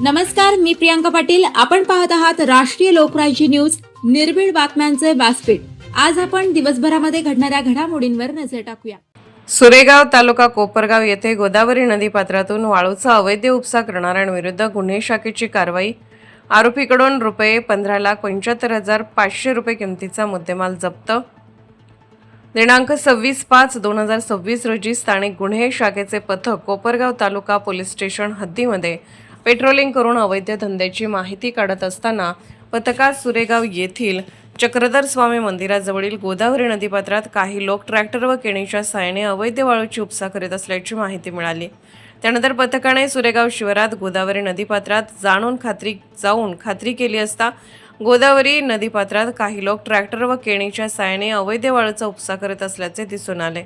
नमस्कार, मी प्रियांका पाटील. आपण पाहत आहात राष्ट्रीय लोकराज्य न्यूज, निर्भीड बातम्यांचे व्यासपीठ. आज आपण दिवसभरामध्ये घडणाऱ्या घडामोडींवर नजर टाकूया. सुरेगाव तालुका कोपरगाव येथे गोदावरी नदीपात्रातून वाळूचा अवैध उपसा करणाऱ्यांविरुद्ध गुन्हे शाखेची कारवाई. आरोपीकडून ₹15,75,500 किमतीचा मुद्देमाल जप्त. दिनांक 26/5/2026 रोजी स्थानिक गुन्हे शाखेचे पथक कोपरगाव तालुका पोलीस स्टेशन हद्दीमध्ये पेट्रोलिंग करून अवैध धंद्याची माहिती काढत असताना पथकात सुरेगाव येथील चक्रधर स्वामी मंदिराजवळील गोदावरी नदीपात्रात काही लोक ट्रॅक्टर व केणीच्या साहाय्याने अवैध वाळूची उपसा करीत असल्याची माहिती मिळाली. त्यानंतर पथकाने सुरेगाव शिवारात गोदावरी नदीपात्रात जाऊन खात्री केली असता गोदावरी नदीपात्रात काही लोक ट्रॅक्टर व केणीच्या साहाय्याने अवैध वाळूचा उपसा करीत असल्याचे दिसून आले.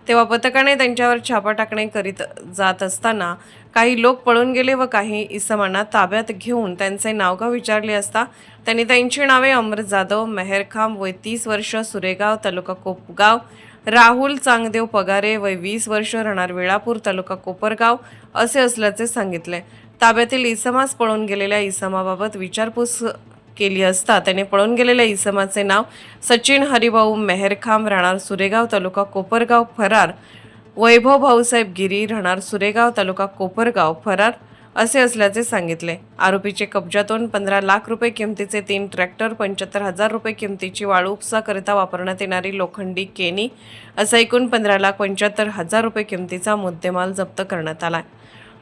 तेव्हा पथकाने त्यांच्यावर छापा टाकणे करीत जात असताना काही लोक पळून गेले व काही इसमांना ताब्यात घेऊन त्यांचे नावगाव विचारले असता त्यांनी त्यांची नावे अमर जाधव, मेहर खाम वय 30 वर्ष, सुरेगाव तालुका कोपगाव, राहुल चांगदेव पगारे वय 20 वर्ष, राहणार वेळापूर तालुका कोपरगाव असे असल्याचे सांगितले. ताब्यातील इसमास पळून गेलेल्या इसमाबाबत विचारपूस केली असता त्याने पळून गेलेल्या इसमाचे नाव सचिन हरिभाऊ मेहरखाम, राहणार सुरेगाव तालुका कोपरगाव फरार, वैभव भाऊसाहेब गिरी, राहणार सुरेगाव तालुका कोपरगाव फरार असे असल्याचे सांगितले. आरोपीचे कब्जातून 15 लाख रुपये किमतीचे 3 ट्रॅक्टर, 75,000 रुपये किमतीची वाळू उपसा करिता वापरण्यात येणारी लोखंडी केनी असा एकूण 15,75,000 रुपये किमतीचा मुद्देमाल जप्त करण्यात आला.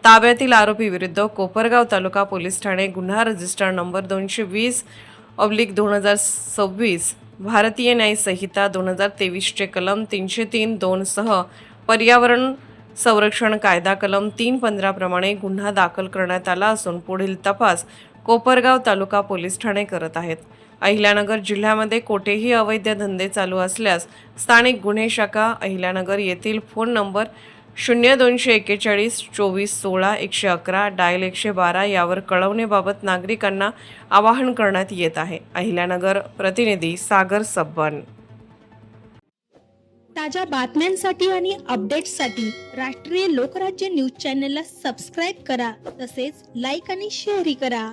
ताब्यातील आरोपी विरुद्ध कोपरगाव तालुका पोलीस ठाणे गुन्हा रजिस्टर नंबर 220/2026 भारतीय न्याय संहिता 2023 चे कलम 303(2) सह पर्यावरण संरक्षण कायदा कलम 315 प्रमाणे गुन्हा दाखल करण्यात आला असून पुढील तपास कोपरगाव तालुका पोलीस ठाणे करत आहेत. अहिल्यानगर जिल्ह्यामध्ये कोठेही अवैध धंदे चालू असल्यास स्थानिक गुन्हे शाखा अहिल्यानगर येथील फोन नंबर 02412416 डायल 112 यावर कळवण्याबाबत नागरिकांना आवाहन करण्यात येत आहे. अहिल्यानगर प्रतिनिधी सागर सब्बन. ताज्या बातम्यांसाठी आणि अपडेट्ससाठी राष्ट्रीय लोकराज्य न्यूज चॅनलला सबस्क्राईब करा, तसेच लाईक आणि शेअरही करा.